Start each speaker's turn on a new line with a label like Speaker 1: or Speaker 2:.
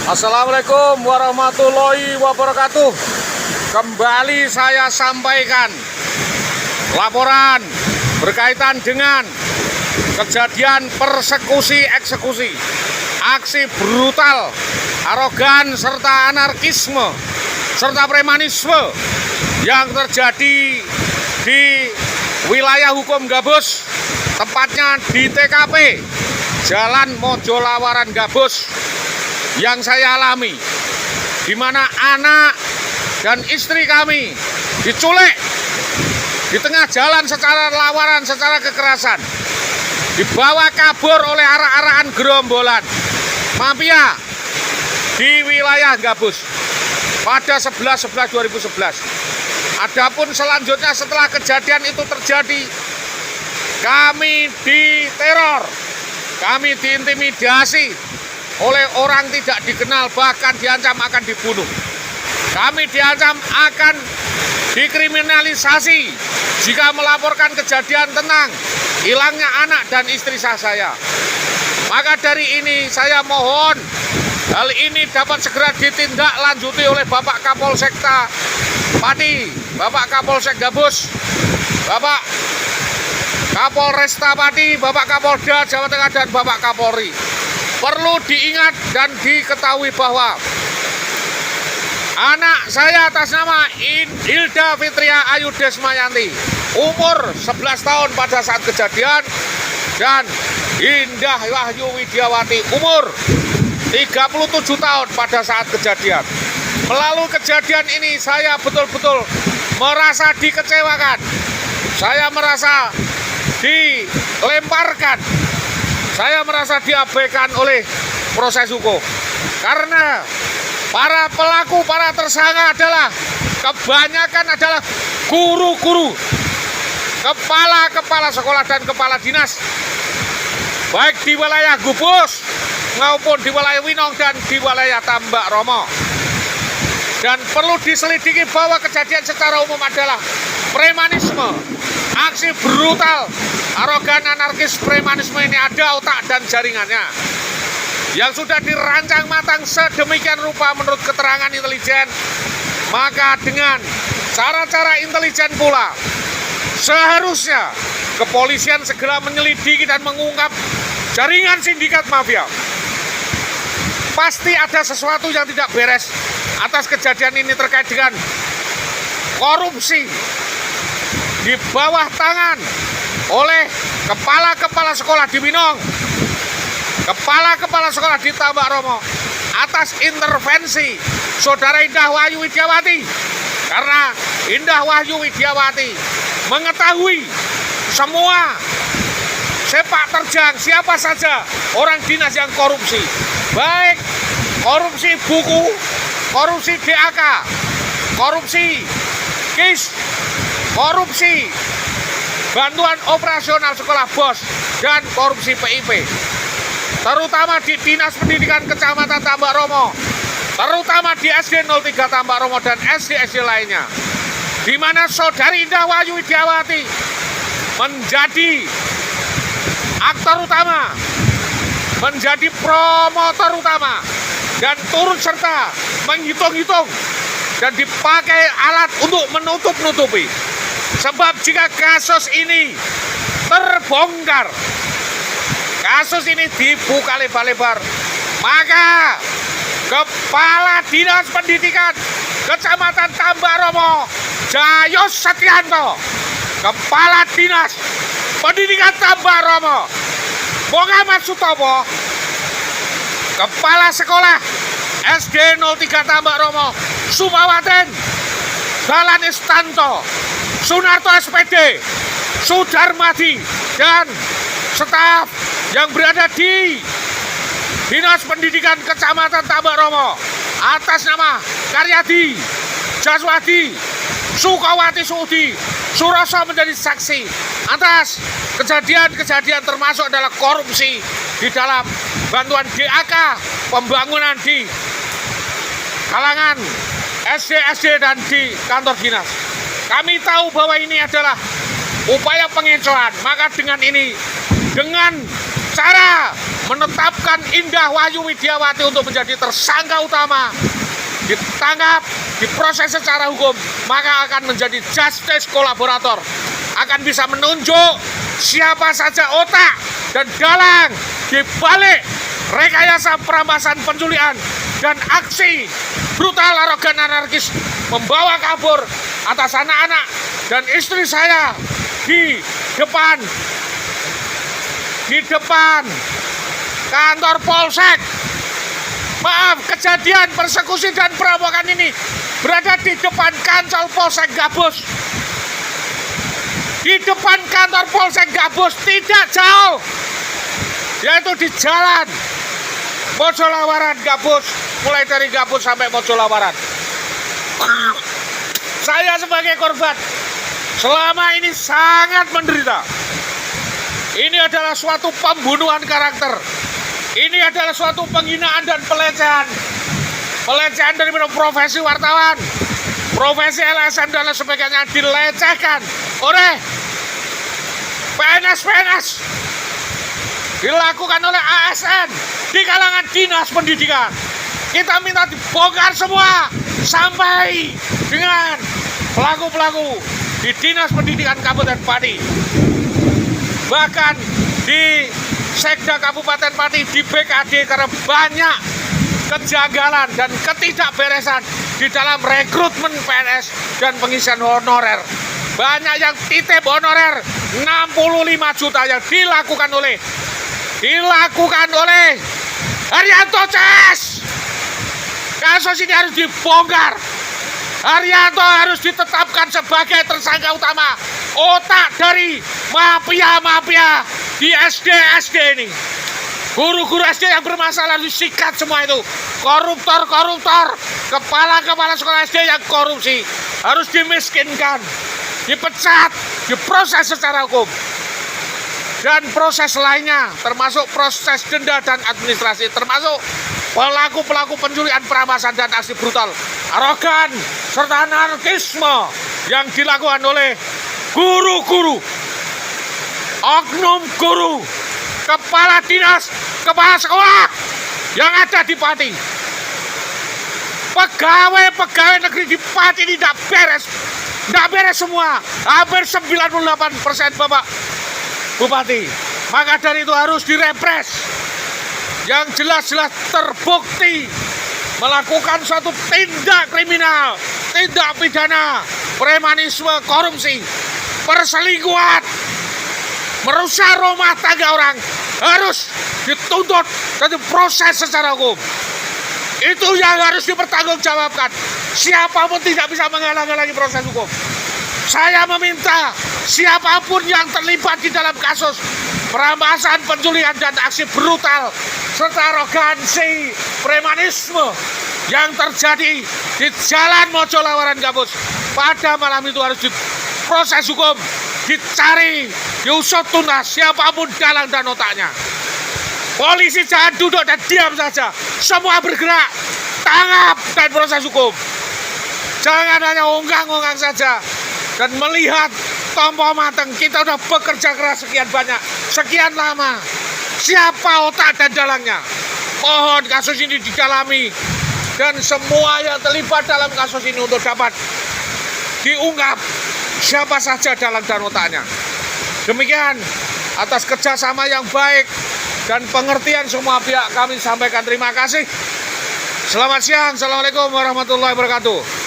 Speaker 1: Assalamualaikum warahmatullahi wabarakatuh. Kembali saya sampaikan laporan berkaitan dengan kejadian persekusi eksekusi, aksi brutal, arogan serta anarkisme serta premanisme yang terjadi di wilayah hukum Gabus, tepatnya di TKP Jalan Mojolawaran Gabus yang saya alami, di mana anak dan istri kami diculik di tengah jalan secara lawaran, secara kekerasan, dibawa kabur oleh arak-arakan gerombolan mafia di wilayah Gabus pada 11/11/2011. Adapun selanjutnya setelah kejadian itu terjadi, kami diteror, kami diintimidasi oleh orang tidak dikenal, bahkan diancam akan dibunuh. Kami diancam akan dikriminalisasi jika melaporkan kejadian tentang hilangnya anak dan istri saya. Maka dari ini saya mohon hal ini dapat segera ditindaklanjuti oleh Bapak Kapolsekta Pati, Bapak Kapolsek Gabus, Bapak Kapolresta Pati, Bapak Kapolda Jawa Tengah, dan Bapak Kapolri. Perlu diingat dan diketahui bahwa anak saya atas nama Hilda Fitria Ayu Desmayanti, umur 11 tahun pada saat kejadian, dan Indah Wahyu Widiawati, umur 37 tahun pada saat kejadian. Melalui kejadian ini saya betul-betul merasa dikecewakan. Saya merasa dilemparkan. Saya merasa diabaikan oleh proses hukum. Karena para pelaku, para tersangka adalah kebanyakan adalah guru-guru, kepala-kepala sekolah dan kepala dinas, baik di wilayah Gubus maupun di wilayah Winong dan di wilayah Tambak Romo. Dan perlu diselidiki bahwa kejadian secara umum adalah premanisme, aksi brutal, arogan, anarkis, premanisme ini ada otak dan jaringannya yang sudah dirancang matang sedemikian rupa menurut keterangan intelijen. Maka dengan cara-cara intelijen pula seharusnya kepolisian segera menyelidiki dan mengungkap jaringan sindikat mafia. Pasti ada sesuatu yang tidak beres atas kejadian ini terkait dengan korupsi di bawah tangan oleh kepala-kepala sekolah di Winong, kepala-kepala sekolah di Tambak Romo, atas intervensi Saudara Indah Wahyu Widiawati. Karena Indah Wahyu Widiawati mengetahui semua sepak terjang siapa saja orang dinas yang korupsi, baik korupsi buku, korupsi DAK, korupsi KIS, korupsi bantuan operasional sekolah BOS, dan korupsi PIP, terutama di Dinas Pendidikan Kecamatan Tambak Romo, terutama di SD 03 Tambak Romo dan SD-SD lainnya, di mana Saudari Indah Wahyu Widiawati menjadi aktor utama, menjadi promotor utama, dan turut serta menghitung-hitung dan dipakai alat untuk menutup-nutupi. Sebab jika kasus ini terbongkar, kasus ini dibuka lebar-lebar, maka Kepala Dinas Pendidikan Kecamatan Tambak Romo Jayus Setianto, Kepala Dinas Pendidikan Tambak Romo Muhammad Sutopo, Kepala Sekolah SD 03 Tambak Romo Sumawaten Dalan Istanto Sunarto SPD Sudarmadi, dan staf yang berada di Dinas Pendidikan Kecamatan Tambak Romo atas nama Karyadi, Jaswadi, Sukawati Sudi Suroso menjadi saksi atas kejadian-kejadian termasuk adalah korupsi di dalam bantuan DAK, pembangunan di kalangan SD-SD dan di kantor dinas. Kami tahu bahwa ini adalah upaya pengecohan, maka dengan ini, dengan cara menetapkan Indah Wahyu Widiawati untuk menjadi tersangka utama, ditangkap, diproses secara hukum, maka akan menjadi justice kolaborator, akan bisa menunjuk siapa saja otak dan dalang di balik rekayasa perampasan, penculikan, dan aksi brutal, arogan, anarkis membawa kabur atas anak-anak dan istri saya di depan kantor Polsek. Maaf, kejadian persekusi dan perampokan ini berada di depan kantor Polsek Gabus. Di depan kantor Polsek Gabus, tidak jauh, yaitu di jalan Mojolawaran Gabus, mulai dari Gabus sampai Mojolawaran. Saya sebagai korban selama ini sangat menderita. Ini adalah suatu pembunuhan karakter. Ini adalah suatu penghinaan dan pelecehan. Pelecehan dari profesi wartawan, profesi LSM dan lain sebagainya dilecehkan oleh PNS. Dilakukan oleh ASN di kalangan dinas pendidikan. Kita minta dibongkar semua sampai dengan pelaku-pelaku di dinas pendidikan Kabupaten Pati, bahkan di Sekda Kabupaten Pati, di BKD, karena banyak kejanggalan dan ketidakberesan di dalam rekrutmen PNS dan pengisian honorer. Banyak yang titip honorer 65 juta yang dilakukan oleh Haryanto CS. Kasus ini harus dibongkar. Haryanto harus ditetapkan sebagai tersangka utama, otak dari mafia-mafia di SD ini. Guru-guru SD yang bermasalah disikat semua itu. Koruptor, kepala sekolah SD yang korupsi harus dimiskinkan, dipecat, diproses secara hukum. Dan proses lainnya, termasuk proses denda dan administrasi, termasuk pelaku-pelaku penculikan, perampasan, dan aksi brutal, arogan, serta anarkisme yang dilakukan oleh guru-guru, oknum guru, kepala dinas, kepala sekolah yang ada di Pati. Pegawai negeri di Pati ini tidak beres semua. Hampir 98% Bapak Bupati. Maka dari itu harus direpres. Yang jelas-jelas terbukti melakukan suatu tindak kriminal, tindak pidana, premanisme, korupsi, perselingkuhan, merusak rumah tangga orang, harus dituntut dan diproses secara hukum. Itu yang harus dipertanggungjawabkan. Siapapun tidak bisa menghalang-halangi proses hukum. Saya meminta siapapun yang terlibat di dalam kasus perampasan, penculikan, dan aksi brutal serta arogansi premanisme yang terjadi di Jalan Mojolawaran Gabus pada malam itu harus diproses hukum, dicari, diusut tuntas siapapun dalang dan otaknya. Polisi jangan duduk dan diam saja, semua bergerak, tangkap dan proses hukum. Jangan hanya ongkang-ongkang saja dan melihat tompo mateng. Kita sudah bekerja keras sekian banyak, sekian lama. Siapa otak dan dalangnya? Mohon kasus ini didalami dan semua yang terlibat dalam kasus ini untuk dapat diungkap siapa saja dalang dan otaknya. Demikian, atas kerjasama yang baik dan pengertian semua pihak kami sampaikan terima kasih. Selamat siang. Assalamualaikum warahmatullahi wabarakatuh.